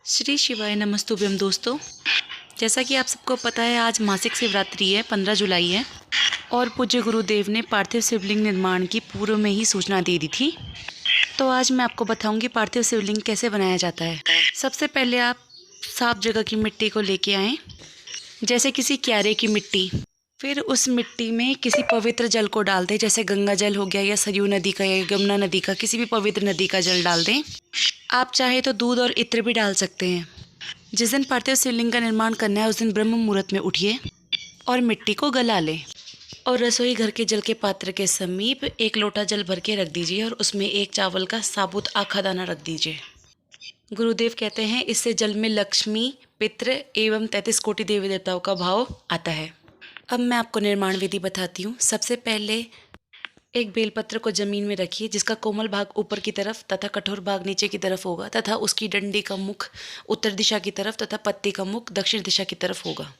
श्री शिवाय नमस्तुभ्यम दोस्तों। जैसा कि आप सबको पता है, आज मासिक शिवरात्रि है, 15 जुलाई है और पूज्य गुरुदेव ने पार्थिव शिवलिंग निर्माण की पूर्व में ही सूचना दे दी थी। तो आज मैं आपको बताऊंगी पार्थिव शिवलिंग कैसे बनाया जाता है। सबसे पहले आप साफ जगह की मिट्टी को लेके आएँ, जैसे किसी क्यारे की मिट्टी। फिर उस मिट्टी में किसी पवित्र जल को डाल दें, जैसे गंगा जल हो गया या सरयू नदी का या यमुना नदी का, किसी भी पवित्र नदी का जल डाल दें। आप चाहे तो दूध और इत्र भी डाल सकते हैं। जिस दिन पार्थिव शिवलिंग का निर्माण करना है उस दिन ब्रह्म मुहूर्त में उठिए और मिट्टी को गला लें और रसोई घर के जल के पात्र के समीप 1 लोटा जल भर के रख दीजिए और उसमें 1 चावल का साबुत आखा दाना रख दीजिए। गुरुदेव कहते हैं इससे जल में लक्ष्मी, पितृ एवं 33 कोटि देवी देवताओं का भाव आता है। अब मैं आपको निर्माण विधि बताती हूँ। सबसे पहले एक बेलपत्र को जमीन में रखिए, जिसका कोमल भाग ऊपर की तरफ तथा कठोर भाग नीचे की तरफ होगा तथा उसकी डंडी का मुख उत्तर दिशा की तरफ तथा पत्ती का मुख दक्षिण दिशा की तरफ होगा।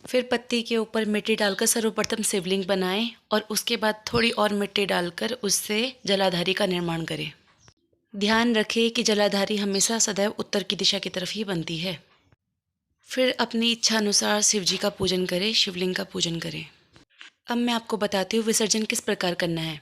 फिर पत्ती के ऊपर मिट्टी डालकर सर्वप्रथम शिवलिंग बनाएं और उसके बाद थोड़ी और मिट्टी डालकर उससे जलाधारी का निर्माण करें। ध्यान रखें कि जलाधारी हमेशा सदैव उत्तर की दिशा की तरफ ही बनती है। फिर अपनी इच्छा अनुसार शिव जी का पूजन करें, शिवलिंग का पूजन करें। अब मैं आपको बताती हूँ विसर्जन किस प्रकार करना है।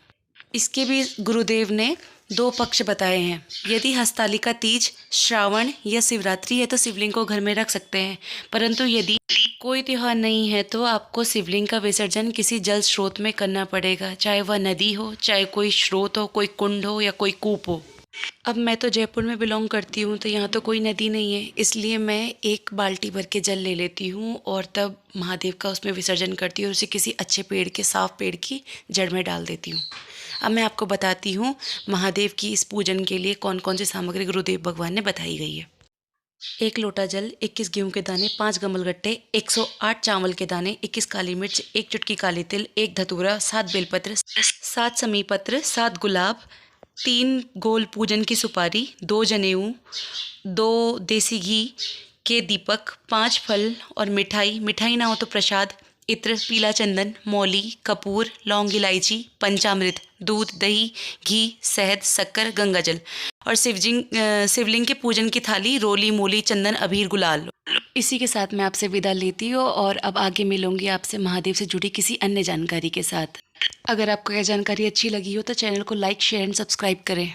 इसके भी गुरुदेव ने 2 पक्ष बताए हैं। यदि हस्तालिका तीज, श्रावण या शिवरात्रि है तो शिवलिंग को घर में रख सकते हैं, परंतु यदि कोई त्यौहार नहीं है तो आपको शिवलिंग का विसर्जन किसी जल स्रोत में करना पड़ेगा, चाहे वह नदी हो, चाहे कोई स्रोत हो, कोई कुंड हो या कोई कूप हो। अब मैं तो जयपुर में बिलोंग करती हूँ तो यहाँ तो कोई नदी नहीं है, इसलिए मैं 1 बाल्टी भर के जल ले लेती हूँ और तब महादेव का उसमें विसर्जन करती हूँ और उसे किसी अच्छे पेड़ के, साफ पेड़ की जड़ में डाल देती हूँ। अब मैं आपको बताती हूँ महादेव की इस पूजन के लिए कौन कौन सी सामग्री गुरुदेव भगवान ने बताई गई है। 1 लोटा जल, 21 गेहूँ के दाने, 5 गमलगट्टे, 108 चावल के दाने, 21 काली मिर्च, 1 चुटकी काली तिल, 1 धतूरा, 7 बेलपत्र, 7 समीपत्र, 7 गुलाब, 3 गोल पूजन की सुपारी, 2 जनेऊ, 2 देसी घी के दीपक, 5 फल और मिठाई ना हो तो प्रसाद, इत्र, पीला चंदन, मौली, कपूर, लौंग, इलायची, पंचामृत, दूध, दही, घी, शहद, शक्कर, गंगाजल और शिवलिंग के पूजन की थाली, रोली, मूली, चंदन, अबीर, गुलाल। इसी के साथ मैं आपसे विदा लेती हूँ और अब आगे मिलूंगी आपसे महादेव से जुड़ी किसी अन्य जानकारी के साथ। अगर आपको यह जानकारी अच्छी लगी हो तो चैनल को लाइक, शेयर एंड सब्सक्राइब करें।